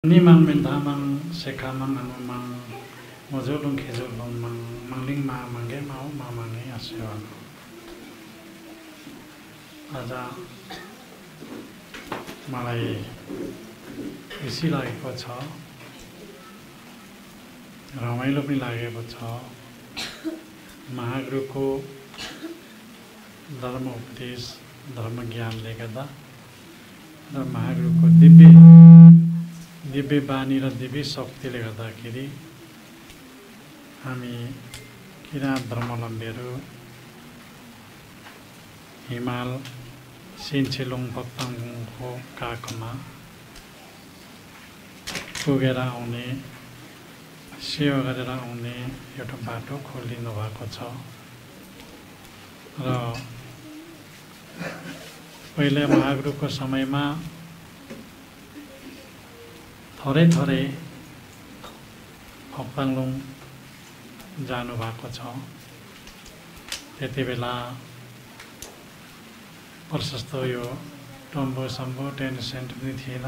Nimang mentamang sekamang anumang mojolong khejolong mangling ma mangge mau ma mange asewan. Aja मलाई खुसी लागेको छ, रमाइलो पनि लागेको छ। महागुरुको धर्म उपदेश, धर्म ज्ञानले गर्दा र महागुरुको दिव्य बानी र दिव्य शक्तिले गर्दाखेरि हामी किराँत धर्मावलम्बीहरू हिमाल सिन्चेलोङ पक्ताङको काखमा पुगेर आउने, सेवा गरेर आउने एउटा बाटो खोलिदिनु भएको छ। र पहिले महागुरुको समयमा थोरै पक्ताङलोङ जानुभएको छ। त्यति बेला प्रशस्त यो टम्बो सम्बो टेन्ट सेन्ट पनि थिएन,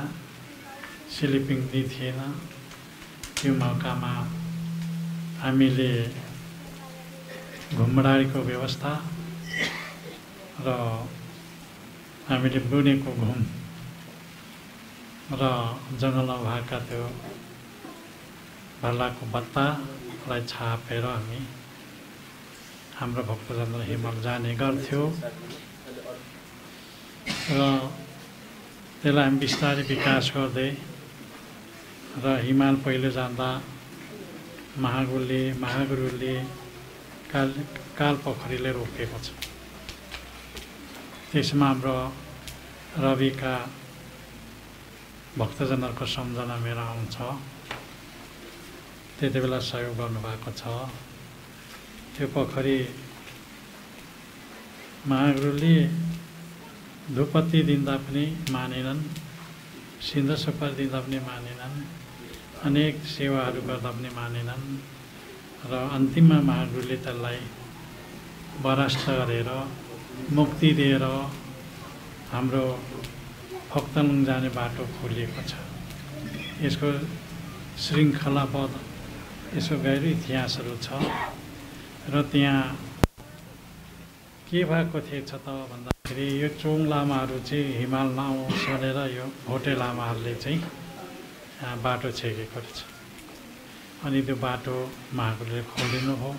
स्लिपिङ पनि थिएन। त्यो मौकामा हामीले घुमडारीको व्यवस्था र हामीले बुनेको घुम र जङ्गलमा भएका त्यो भल्लाको बत्तालाई छापेर हामी हाम्रो भक्तजनहरू हिमाल जाने गर्थ्यौँ। र त्यसलाई हामी बिस्तारै विकास गर्दै र हिमाल पहिले जाँदा महागुरुले कालपोखरीले रोकेको छ। त्यसमा हाम्रो रविका भक्तजनहरूको सम्झना मेरो आउँछ। त्यति बेला सहयोग गर्नुभएको छ। त्यो पोखरी महागुरुले धुपत्ती दिँदा पनि मानेनन्, सिन्दुर सुपारी दिँदा पनि मानेनन्, अनेक सेवाहरू गर्दा पनि मानेनन्। र अन्तिममा महागुरुले त्यसलाई परास्त गरेर मुक्ति दिएर हाम्रो पक्ताङलोङ जाने बाटो खोलिएको छ। यसको श्रृङ्खलाबद्ध यसको गहिरो इतिहासहरू छ। र त्यहाँ के भएको थिएछ त भन्दाखेरि यो चोङ लामाहरू चाहिँ हिमाल नआउँ सुनेर यो भोटे लामाहरूले चाहिँ बाटो छेकेको रहेछ। अनि त्यो बाटो महागुरुले खोलिदिनु हो,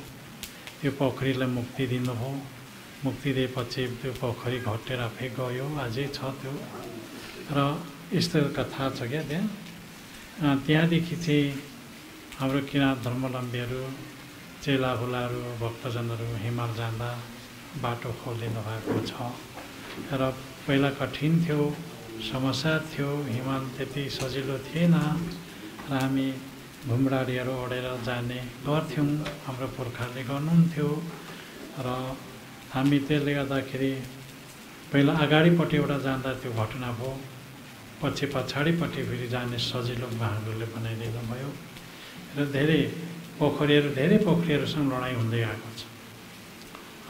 त्यो पोखरीलाई मुक्ति दिनुभयो। मुक्ति दिएपछि त्यो पोखरी घटेर आफै गयो, अझै छ त्यो। र यस्तो कथा छ क्या त्यहाँ। त्यहाँदेखि चाहिँ हाम्रो किराँत धर्मावलम्बीहरू, चेलाहुलाहरू, भक्तजनहरू हिमाल जाँदा बाटो खोलिदिनु भएको छ। र पहिला कठिन थियो, समस्या थियो, हिमाल त्यति सजिलो थिएन। र हामी घुमडारीहरू ओढेर जाने गर्थ्यौँ, हाम्रो पुर्खाले गर्नुहुन्थ्यो। र हामी त्यसले गर्दाखेरि पहिला अगाडिपट्टि एउटा जाँदा त्यो घटना भयो, पछि पछाडिपट्टि फेरि जाने सजिलो महागुरुले बनाइदिनु भयो। र धेरै पोखरीहरूसँग लडाइँ हुँदै आएको छ।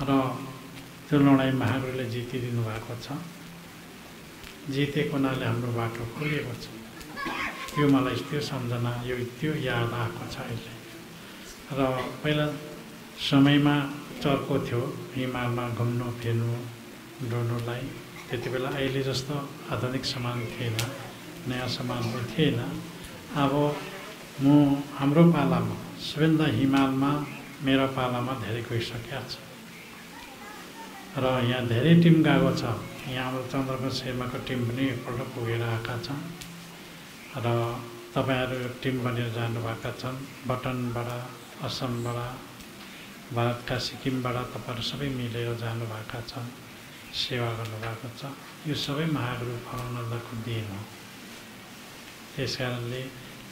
र त्यो लडाइँ महागुरुले जितिदिनु भएको छ। जितेको हुनाले हाम्रो बाटो खोलिएको छ। त्यो मलाई त्यो सम्झना, त्यो याद आएको छ अहिले। र पहिला समयमा चर्को थियो हिमालमा घुम्नु फिर्नु डुल्नुलाई। त्यति बेला अहिले जस्तो आधुनिक सामान थिएन, नयाँ सामानहरू थिएन। अब हाम्रो पालामा सबैभन्दा हिमालमा मेरो पालामा धेरै गइसकेको छ। र यहाँ धेरै टिम गएको छ। यहाँ हाम्रो चन्द्रको शर्माको टिम पनि एकपल्ट पुगेर आएका छन्। र तपाईँहरू टिम बनेर जानुभएका छन्। बटनबाट, असमबाट, भारतका सिक्किमबाट तपाईँहरू सबै मिलेर जानुभएका छन्, सेवा गर्नुभएको छ। यो सबै महागुरु फलाउनन्दको दिन हो। त्यस कारणले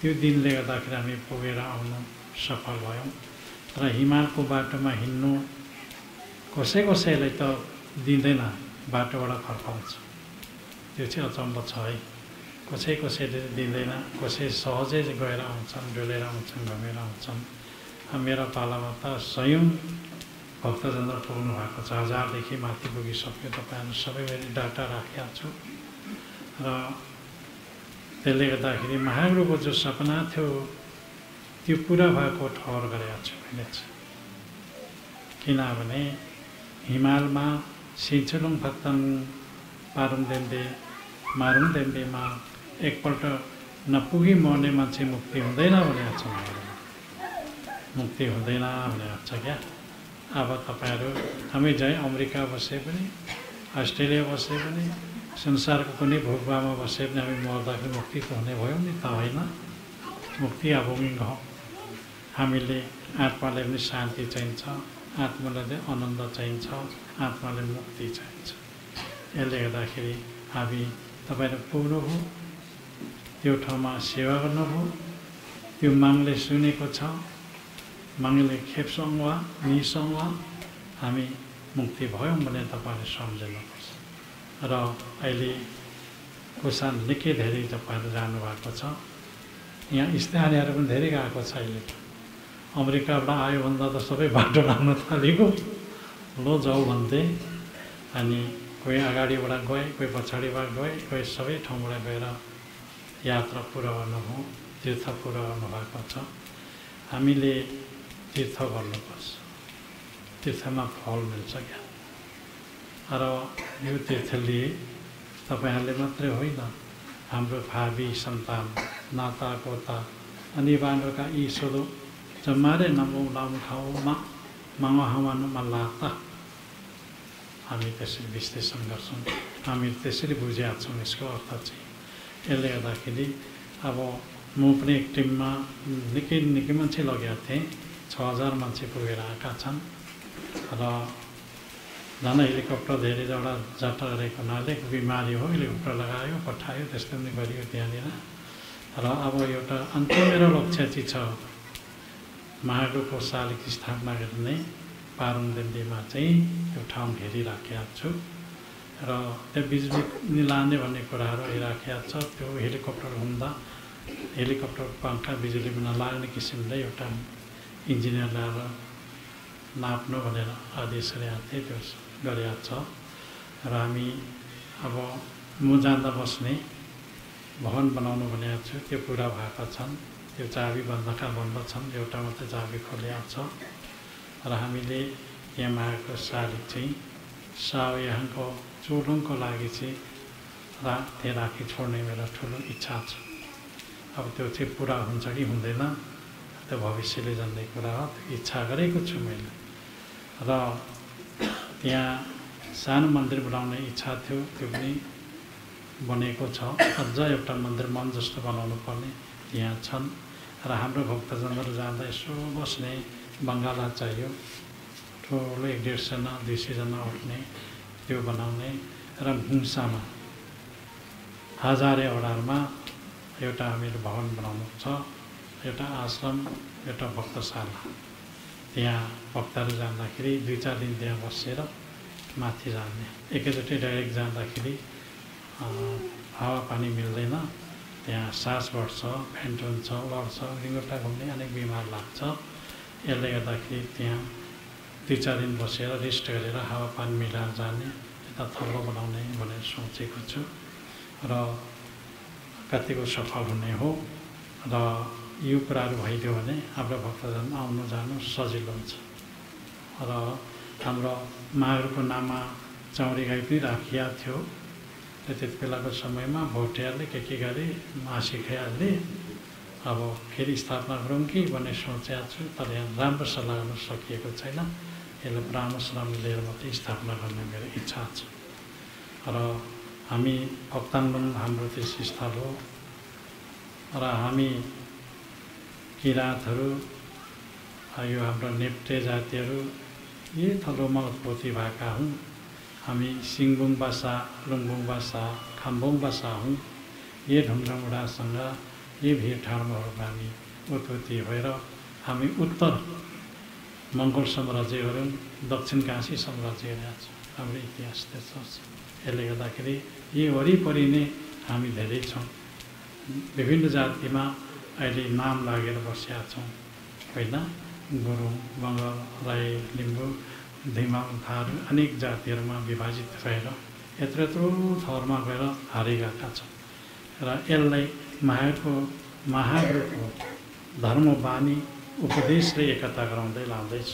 त्यो दिनले गर्दाखेरि हामी पुगेर आउनु सफल भयौँ। र हिमालको बाटोमा हिँड्नु कसैलाई त दिँदैन, बाटोबाट फर्काउँछ। त्यो चाहिँ अचम्म छ है। कसैले दिँदैन, कसै सहजै गएर आउँछन्, डुलेर आउँछन्, घुमेर आउँछन्। मेरो पालामा त सयौँ भक्तजनहरू पुग्नु भएको छ। 1000देखि माथि पुगिसक्यो। तपाईँहरू सबैले डाटा राखेको छु। र त्यसले गर्दाखेरि महागुरुको जो सपना थियो त्यो पुरा भएको ठहर गरेको छु मैले चाहिँ। किनभने हिमालमा सिन्चुलुङ फक्ताङ पारुङ देम्बे मारुङ देम्बेमा एकपल्ट नपुगी मर्ने मान्छे मुक्ति हुँदैन भनेको छ। मुक्ति हुँदैन भनेको छ क्या। अब तपाईँहरू हामी चाहिँ अमेरिका बसे पनि अस्ट्रेलिया बसे पनि संसारको कुनै भूभागमा बसे पनि हामी मर्दाखेरि मुक्ति त हुने भयो नि त होइन। मुक्ति अभूमिङ्ग हो। हामीले आत्माले पनि शान्ति चाहिन्छ, आत्मालाई आनन्द चाहिन्छ, आत्माले मुक्ति चाहिन्छ। यसले गर्दाखेरि हामी तपाईँहरू पुग्नुभयो, त्यो ठाउँमा सेवा गर्नुभयो, त्यो मागले सुनेको छ, मागले खेप्छौँ वा निसौँ वा हामी मुक्ति भयौँ भने तपाईँले सम्झिनुपर्छ। र अहिले कुसान निकै धेरै तपाईँहरू जानुभएको छ। यहाँ स्थानीयहरू पनि धेरै गएको छ। अहिले अमेरिकाबाट आयो भन्दा त सबै बाटो लाग्न थालेको, लो जाऊ भन्थे। अनि कोही अगाडिबाट गए, कोही पछाडिबाट गए, कोही सबै ठाउँबाट गएर यात्रा पुरा गर्नुभयो, तीर्थ पुरा गर्नुभएको छ। हामीले तीर्थ गर्नुपर्छ, तीर्थमा फल मिल्छ क्या। र यो तीर्थले तपाईँहरूले मात्रै होइन, हाम्रो भावी सन्तान नातागोता अनि बाँड्रोका यी सोधो जम्मारे नमौ नाम ठाउँमा माङहावानुमा लाता हामी त्यसरी विश्लेषण गर्छौँ। हामी त्यसरी बुझेका छौँ यसको अर्थ चाहिँ। यसले गर्दाखेरि अब म पनि एक टिममा निकै मान्छे लगेका थिएँ। 6000 मान्छे पुगेर आएका छन्। र झन् हेलिकप्टर धेरै जग्गा जात्रा गरेको हुनाले बिमारी हो, हेलिकप्टर लगायो, पठायो, त्यस्तो पनि गरियो त्यहाँनिर। र अब एउटा अन्तिम मेरो लक्ष्य चाहिँ छ, महागुरुको शालिग स्थापना गर्ने पारुङ देम्बेमा चाहिँ त्यो ठाउँ घेरिराखेको छु। र त्यो बिजुली लाने भन्ने कुराहरू आइराखेको छ। त्यो हेलिकप्टर हुँदा हेलिकप्टर पङ्खा बिजुलीमा नलाग्ने किसिमले एउटा इन्जिनियर ल्याएर नाप्नु भनेर आदेश गरेको थिएँ, त्यो गरेको छ। र हामी अब म जाँदा बस्ने भवन बनाउनु भनेको छु, त्यो पुरा भएका छन्। त्यो चाबी बन्दका बन्द छन्, एउटा मात्रै चाबी खोलिएको छ। र हामीले यहाँ मागेको शालिग चाहिँ सावयहाँको चोलुङको लागि चाहिँ राखी छोड्ने मेरो ठुलो इच्छा छ। अब त्यो चाहिँ पुरा हुन्छ कि हुँदैन त्यो भविष्यले जान्ने कुरा हो। त्यो इच्छा गरेको छु मैले। र त्यहाँ सानो मन्दिर बनाउने इच्छा थियो, त्यो पनि बनेको छ। अझ एउटा मन्दिर मन जस्तो बनाउनु पर्ने यहाँ छन्। र हाम्रो भक्तजनहरू जाँदा यसो बस्ने बङ्गाला चाहियो, ठुलो 150 जना 200 जना उठ्ने त्यो बनाउने। र भुङ्सामा हजारे अडारमा एउटा हामीले भवन बनाउनु छ, एउटा आश्रम, एउटा भक्तशाला। त्यहाँ भक्तहरू जाँदाखेरि 2-4 दिन त्यहाँ बसेर माथि जाने। एकैचोटि डाइरेक्ट जाँदाखेरि हावापानी मिल्दैन, त्यहाँ सास बढ्छ, फेन्ट हुन्छ, लड्छ, रिङ्गोटा घुम्ने अनेक बिमार लाग्छ। यसले गर्दाखेरि त्यहाँ 2-4 दिन बसेर रेस्ट गरेर हावापानी मिलाएर जाने, यता थलो बनाउने भनेर सोचेको छु। र कतिको सफल हुने हो। र यो कुराहरू भइदियो भने हाम्रो भक्तजन आउनु जानु सजिलो हुन्छ। र हाम्रो महागुरुको नाममा चौरी गाई पनि राखिएको थियो। त्यति बेलाको समयमा भोटेहरूले के गरे, मासी खाइहाल्ने। अब फेरि स्थापना गरौँ कि भन्ने सोचेको छु, तर यहाँ राम्रो सल्लाह गर्न सकिएको छैन। यसलाई परामर्श लिएर मात्रै स्थापना गर्ने मेरो इच्छा छ। र हामी भक्ताङ्गन हाम्रो त्यस स्थल हो। र हामी किराँतहरू, यो हाम्रो नेप्टे जातिहरू यी थलोमा उत्पत्ति भएका हौँ। हामी सिङबुङ भाषा, लुङबुङ भाषा, खाम्बुङ भाषा हौँ। यी ढुङ्गामुढासँग यी भिरठाडमा हामी उत्पत्ति भएर हामी उत्तर मङ्गोल साम्राज्य गऱ्यौँ, दक्षिण काशी साम्राज्य गरेका छौँ। हाम्रो इतिहास त्यस्तो छ। यसले गर्दाखेरि यी वरिपरि नै हामी धेरै छौँ। विभिन्न जातिमा अहिले नाम लागेर बसेका छौँ होइन। गुरुङ, मगर, राई, लिम्बू, धिमाङ, थारू अनेक जातिहरूमा विभाजित भएर यत्रो थरमा गएर हारिगएका छौँ। र यसलाई महागुरुको धर्म बानी उपदेशले एकता गराउँदै लाँदैछ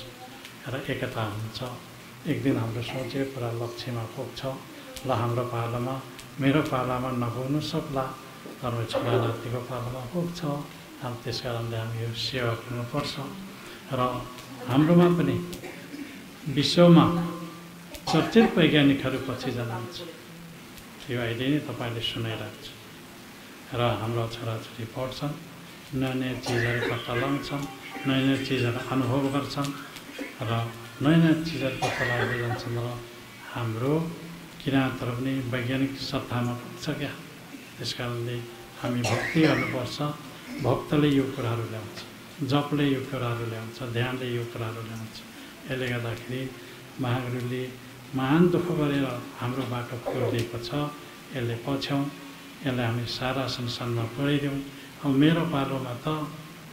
र एकता हुन्छ। एक दिन हाम्रो सोचेको कुरा लक्ष्यमा पुग्छ। ल हाम्रो पालामा, मेरो पालामा नपुग्नु सक्ला, तर छोरा नातिको पालामा पुग्छ। त्यस कारणले हामी यो सेवा गर्नुपर्छ। र हाम्रोमा पनि विश्वमा चर्चित वैज्ञानिकहरू पछि जानुहुन्छ। यो अहिले नै तपाईँले सुनाइरहेको छ। र हाम्रो छोराछोरी पढ्छन्, नयाँ नयाँ चिजहरू पत्ता लगाउँछन्, नयाँ नयाँ चिजहरू अनुभव गर्छन् र नयाँ नयाँ चिजहरू पत्ता लाग्दै जान्छन्। र हाम्रो किराँतहरू पनि वैज्ञानिक सत्तामा पुग्छ क्या। त्यस कारणले हामी भक्ति गर्नुपर्छ। भक्तले यो कुराहरू ल्याउँछ, जपले यो कुराहरू ल्याउँछ, ध्यानले यो कुराहरू ल्याउँछ। यसले गर्दाखेरि महागुरुले महान दुःख गरेर हाम्रो बाटो खोलिदिएको छ। यसले पछ्यौँ, यसलाई हामी सारा संसारमा पुर्याइदिउँ। अब मेरो पालोमा त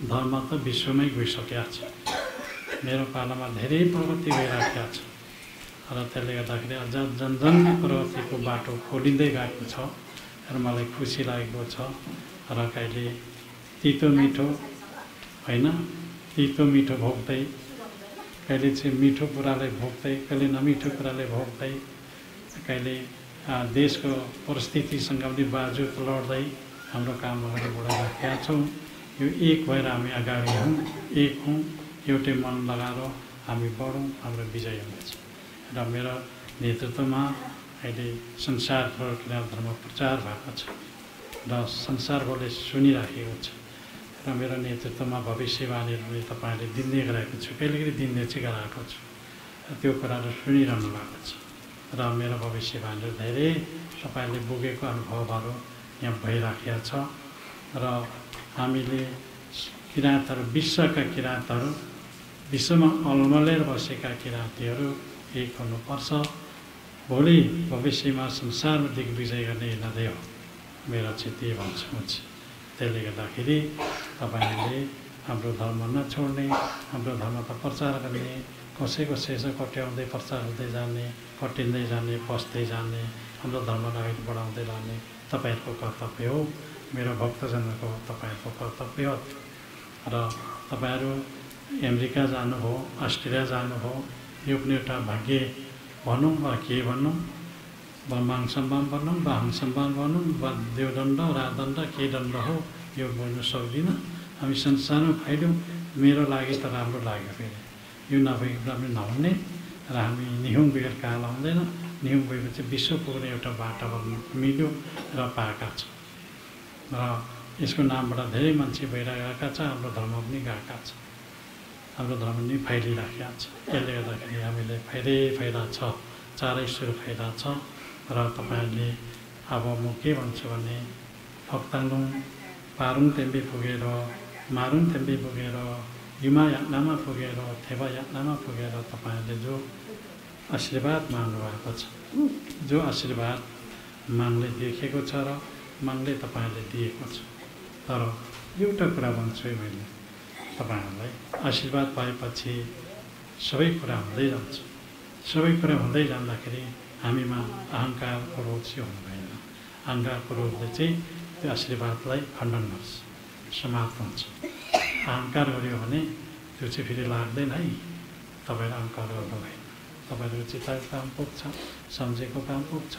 धर्म त विश्वमै गइसकेको छ। मेरो पालोमा धेरै प्रगति भइराखेको छ र त्यसले गर्दाखेरि अझ जनजनको प्रगतिको बाटो खोलिँदै गएको छ र मलाई खुसी लागेको छ। र कहिले तितो मिठो होइन, तितो मिठो भोग्दै, कहिले चाहिँ मिठो कुरालाई भोग्दै, कहिले नमिठो कुराले भोग्दै, कहिले देशको परिस्थितिसँग पनि बाजुत लड्दै हाम्रो काम अगाडि बढाइराखेका छौँ। यो एक भएर हामी अगाडि हौँ, एक हौँ, एउटै मन लगाएर हामी बढौँ, हाम्रो विजय हुनेछ। र मेरो नेतृत्वमा अहिले संसारभर किराँत धर्म प्रचार भएको छ र संसारभरले सुनिराखेको छ। र मेरो नेतृत्वमा भविष्यवाणीहरू पनि तपाईँहरूले दिँदै गराएको छु, कहिले कहिले दिँदै चाहिँ गराएको छु। त्यो कुराहरू सुनिरहनु भएको छ र मेरो भविष्यवाणीहरू धेरै तपाईँहरूले बोकेको अनुभवहरू यहाँ भइराखेको छ। र हामीले किराँतहरू, विश्वका किराँतहरू, विश्वमा अलमलेर बसेका किराँतीहरू एक हुनुपर्छ। भोलि भविष्यमा संसारमा दिग्विजय गर्ने यिनीहरू हो। मेरो चाहिँ त्यही भन्छु म चाहिँ। त्यसले गर्दाखेरि तपाईँहरूले हाम्रो धर्म नछोड्ने, हाम्रो धर्म त प्रचार गर्ने, कसैको शेष कट्याउँदै प्रचार हुँदै जाने, कटिँदै जाने, पस्दै जाने, हाम्रो धर्मलाई अगाडि बढाउँदै लाने तपाईँहरूको कर्तव्य हो। मेरो भक्तजनको तपाईँहरूको कर्तव्य हो। र तपाईँहरू अमेरिका जानुभयो, अस्ट्रेलिया जानुभयो, यो पनि एउटा भाग्य भनौँ वा के भनौँ, वा माङसम्मान भनौँ, वा हङसम्मान भनौँ, वा देवदण्ड, राजदण्ड, के दण्ड हो, यो बोल्नु सक्दिनँ। हामी संसारमा फाइल्यौँ, मेरो लागि त राम्रो लाग्यो। फेरि यो नभएको पनि नहुने र हामी निहुँ बिगेर कहाँ लाउँदैन। निहुँ गएको चाहिँ विश्व पुग्ने एउटा वातावरण मिल्यो र पाएका छौँ। र यसको नामबाट धेरै मान्छे भइरहेका छ। हाम्रो धर्म पनि गएका छ, हाम्रो धर्म पनि फैलिराखेका छ। यसले गर्दाखेरि हामीले फाइदा छ, चारैसुर फाइदा छ। र तपाईँहरूले अब म के भन्छु भने फक्तालुङ पारुङ तेम्बे पुगेर, मारुङ तेम्बे पुगेर, युमा यातनामा पुगेर, थेबा यातनामा पुगेर तपाईँहरूले जो आशीर्वाद माग्नुभएको छ, जो आशीर्वाद मागले देखेको छ र मागले तपाईँहरूले दिएको छ। तर एउटा कुरा भन्छु मैले तपाईँहरूलाई, आशीर्वाद पाएपछि सबै कुरा हुँदै जान्छ। सबै कुरा हुँदै जाँदाखेरि हामीमा अहङ्कारको रोग चाहिँ हुनु भएन। अहङ्कारको रोगले चाहिँ त्यो आशीर्वादलाई खण्डन गर्छ, समाप्त हुन्छ। अहङ्कार गऱ्यो भने त्यो चाहिँ फेरि लाग्दैन है। तपाईँहरू अहङ्कार गर्नु भएन, तपाईँहरूको चिताको काम पुग्छ, सम्झेको काम पुग्छ,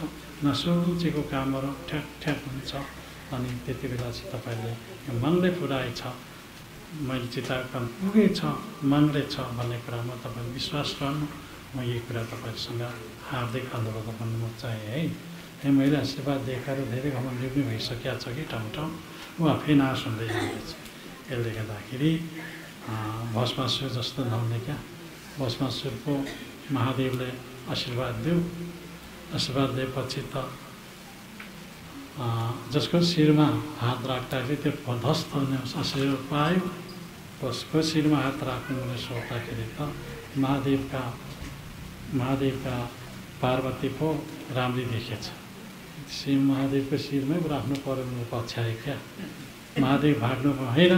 नसोचेको कामहरू ठ्याक ठ्याक हुन्छ। अनि त्यति बेला चाहिँ तपाईँले यो मनले पुऱ्याएछ, मैले चिताको काम पुगेछ, मनले छ भन्ने कुरामा तपाईँले विश्वास गर्नु। म यही कुरा तपाईँहरूसँग हार्दिक अनुरोध गर्नु म चाहेँ है। मैले आशीर्वाद देखाएर धेरै घमण्डी पनि भइसकेको छ कि ठाउँ ठाउँ, ऊ आफै नाश हुँदै जाँदैछ। यसले गर्दाखेरि भस्मासुर जस्तो नहुने क्या। भस्मासुरको महादेवले आशीर्वाद दियो, आशीर्वाद दिएपछि त जसको शिरमा हात राख्दाखेरि त्यो ध्वस्त हुने आशीर्वाद पायो। कसको शिरमा हात राख्नु भने सोच्दाखेरि त महादेवका पार्वती पो राम्ररी देखेछ। शिव महादेवको शिरमै राख्नु पर्यो भने पछ्याए क्या। महादेव भाग्नु भएन,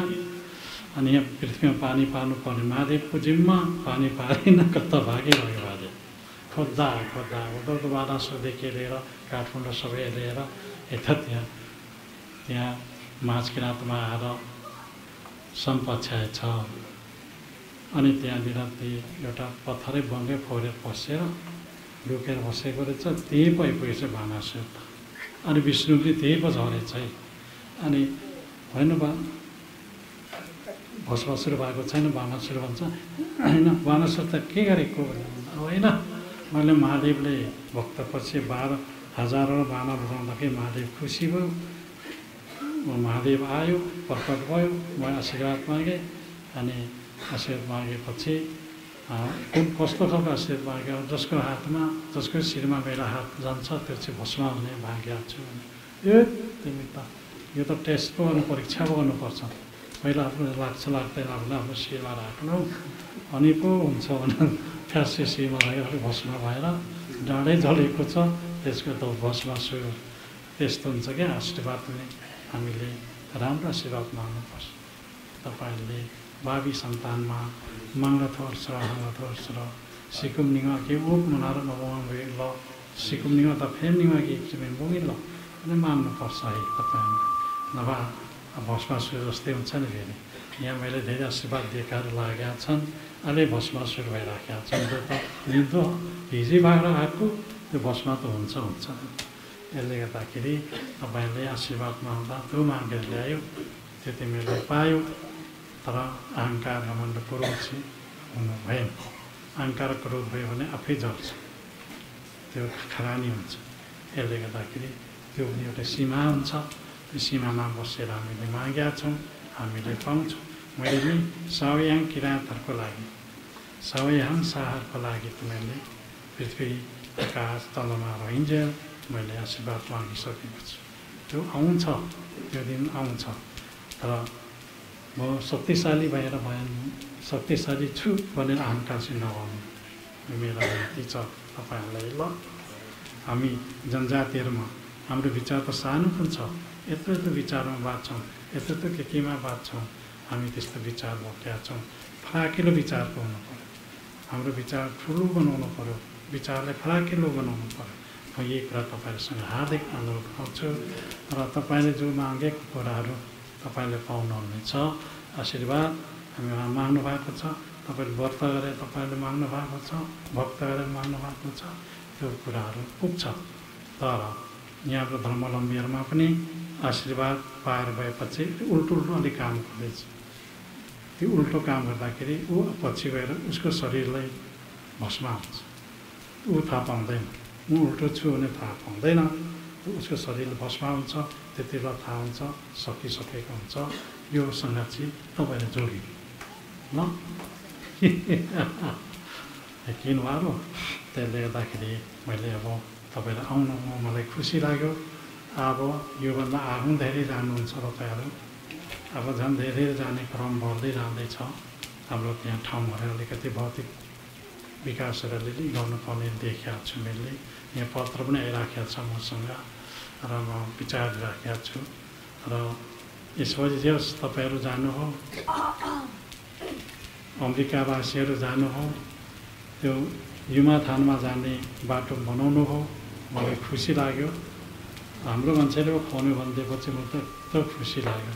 अनि यहाँ पृथ्वीमा पानी पार्नु पर्ने महादेवको जिम्मा, पानी पारेन, कता भागिरह्यो महादेव। खोज्दा उद्धवको बानासुरदेखि लिएर काठमाडौँ सबै लिएर यता त्यहाँ माझ किराँतमा आएर सम्पछ्याएछ। अनि त्यहाँनिर ती एउटा पत्थरै बङ्गै फोरेर पसेर लुकेर बसेको रहेछ। त्यहीँ पो आइपुगेछ बानासुर। अनि विष्णु पनि त्यही पो झरेछ है। अनि होइन भस्मासुर भएको छैन बानासुर भन्छ। होइन बानासुर त के गरेको होइन, मैले महादेवले भक्तपछि 12,000 बाना बजाउँदाखेरि महादेव खुसी भयो। महादेव आयो, प्रकट भयो, म आशीर्वाद मागेँ। अनि आशीर्वाद मागेपछि कस्तो खालको आशीर्वाद माग्यो, जसको हातमा जसको शिरमा मेरो हात जान्छ त्यो चाहिँ भस्म हुने भाग्य छु। ए तिमी त यो त टेस्ट पो गर्नु, परीक्षा पो गर्नुपर्छ। पहिला आफ्नो लाग्छ लाग्दैन भने आफ्नो शिरमा राख्नु, अनि पो हुन्छ भने फ्यासी शिरमा राखेर अलिक भस्म भएर डाँडै जलेको छ, त्यसको त भस्मासुर। त्यस्तो हुन्छ क्या आशीर्वाद पनि। हामीले राम्रो आशीर्वाद माग्नुपर्छ। तपाईँहरूले भावी सन्तानमा माङ्गथोर्छ हाङ्गथोर्छ र सिकुमनिङ के उप मनार नबुङे ल सिकुमनिङ त फेमनिङ कि बुङे ल अनि मान्नुपर्छ है तपाईँहरूले। नभए भस्मासुर जस्तै हुन्छ नि फेरि। यहाँ मैले धेरै आशीर्वाद दिएकाहरू लागेका छन्, अहिले भस्मासुर भइराखेका छन्। त्यो त लिँदो हिजै भएर आएको त्यो भस्मा त हुन्छ। यसले गर्दाखेरि तपाईँहरूले आशीर्वाद माग्दा त्यो मागेर ल्यायो, त्यो तिमीहरूले पायो। तर अहङ्कार घमण्ड क्रोध चाहिँ हुनु भएन। अहङ्कार क्रोध भयो भने आफै जल्छ, त्यो खरानी हुन्छ। यसले गर्दाखेरि त्यो पनि एउटा सीमा हुन्छ। त्यो सीमामा बसेर हामीले मागेका छौँ, हामीले पाउँछौँ। मैले नि सावयाङ किराँतहरूको लागि, सावयाङ साहहरूको लागि तिमीहरूले पृथ्वी आकाश तलमा रहन्जेल मैले आशीर्वाद मागिसकेको छु। त्यो आउँछ, त्यो दिन आउँछ। तर म शक्तिशाली भएर शक्तिशाली छु भनेर अहङ्कार चाहिँ नगर्नु, मेरो विनती छ तपाईँहरूलाई। ल हामी जनजातिहरूमा हाम्रो विचार त सानो पनि छ, यत्रो यत्रो विचारमा बाँच्छौँ, यत्रो यत्रो केमा बाँच्छौँ। हामी त्यस्तो विचार भोगेका छौँ। फराकिलो विचारको हुनु पऱ्यो, हाम्रो विचार ठुलो बनाउनु पऱ्यो, विचारलाई फराकिलो बनाउनु पऱ्यो। म यही कुरा तपाईँहरूसँग हार्दिक अनुरोध गर्छु। र तपाईँले जो मागेको कुराहरू तपाईँले पाउनुहुनेछ। आशीर्वाद हामी माग्नु भएको छ, तपाईँले व्रत गरेर तपाईँले माग्नु भएको छ, भक्त गरेर माग्नु भएको छ, त्यो कुराहरू पुग्छ। तर यहाँको धर्मावलम्बीहरूमा पनि आशीर्वाद पाएर गएपछि उल्टो अलिक काम गर्दैछ। त्यो उल्टो काम गर्दाखेरि ऊ पछि गएर उसको शरीरलाई भस्म हुन्छ। ऊ थाहा पाउँदैन, म उल्टो छु भने थाहा पाउँदैन। उसको शरीर भस्म हुन्छ, त्यति बेला थाहा हुन्छ सकिसकेको हुन्छ। यो सङ्घात चाहिँ तपाईँले जोडिनु ल किनभयो। त्यसले गर्दाखेरि मैले अब तपाईँहरू आउनुमा मलाई खुसी लाग्यो। अब योभन्दा आगो धेरै जानुहुन्छ तपाईँहरू। अब झन् धेरै जाने क्रम बढ्दै जाँदैछ। हाम्रो त्यहाँ ठाउँहरू अलिकति भौतिक विकासहरू अलिअलि गर्नुपर्ने देखेको छु मैले। यहाँ पत्र पनि आइराखेको छ मसँग र म विचार राखेको छु। र यसपछि जस तपाईँहरू जानु हो, अमेरिकावासीहरू जानु हो, त्यो युमाथानमा जाने बाटो बनाउनु हो, मलाई खुसी लाग्यो। हाम्रो मान्छेले खुवाउनु भनिदिएपछि म त खुसी लाग्यो।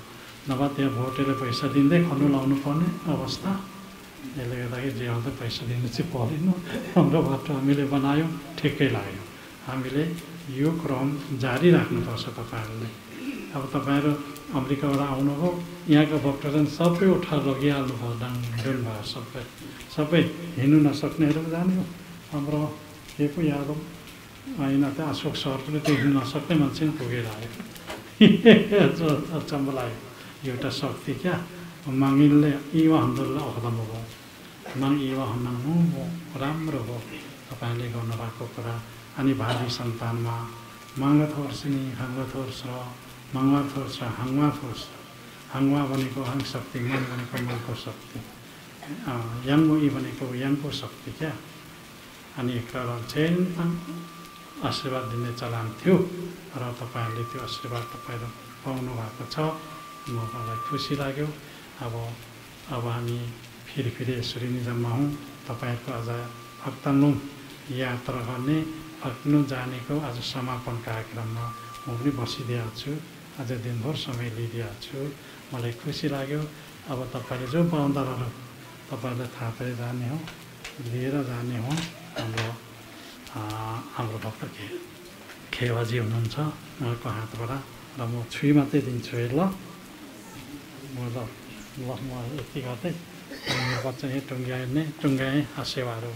नभए त्यहाँ भोटेर पैसा दिँदै खुवाउनु लाउनु पर्ने अवस्था। यसले गर्दाखेरि जे आउँदा पैसा दिनु चाहिँ परेन। हाम्रो बाटो हामीले बनायौँ, ठिकै लाग्यो। हामीले यो क्रम जारी राख्नुपर्छ तपाईँहरूले। अब तपाईँहरू अमेरिकाबाट आउनुभयो, यहाँको भक्तजन सबै उठाएर लगिहाल्नु भयो, डाङडुङ भयो सबै हिँड्नु नसक्नेहरू जाने हो। हाम्रो के पो याद हो होइन, त्यो अशोक सहर पनि त्यो हिँड्नु नसक्ने मान्छे पनि पुगेर आयो। अचम्म लाग्यो। एउटा शक्ति क्या मागिनले इवा हन्दुल्ला अखदम भयो, माग इवा हन्नु हो, राम्रो हो तपाईँले गर्नुभएको कुरा। अनि भावी सन्तानमा माङ्गथोर्सिनी हाङ्गथोर्स र मङ्गथोर्स हाङ्गथोर्स। हाङ्वा भनेको हाङ शक्ति, मन भनेको मनको शक्ति, याङ्गो यी भनेको याङको शक्ति क्या। अनि एकरा चेन आशीर्वाद दिने चलन थियो र तपाईँहरूले त्यो आशीर्वाद तपाईँहरू पाउनु भएको छ। मलाई खुसी लाग्यो। अब हामी फेरि यसरी नै जम्मा हौँ। तपाईँहरूको आज भक्तनुम यात्रा गर्ने भक्तनुम जानेको आज समापन कार्यक्रममा म पनि बसिदिएको छु। आज दिनभर समय लिइदिएको छु। मलाई खुसी लाग्यो। अब तपाईँले जो पाहुनाहरू तपाईँहरूलाई थाहा पाइ जाने हो, लिएर जाने हो। हाम्रो भक्त खेवाजी हुनुहुन्छ, उहाँको हातबाट र म छुई मात्रै दिन्छु है। ल म यति गर्दै मेरो बच्चा यहीँ टुङ्गाएँ सेवाहरू।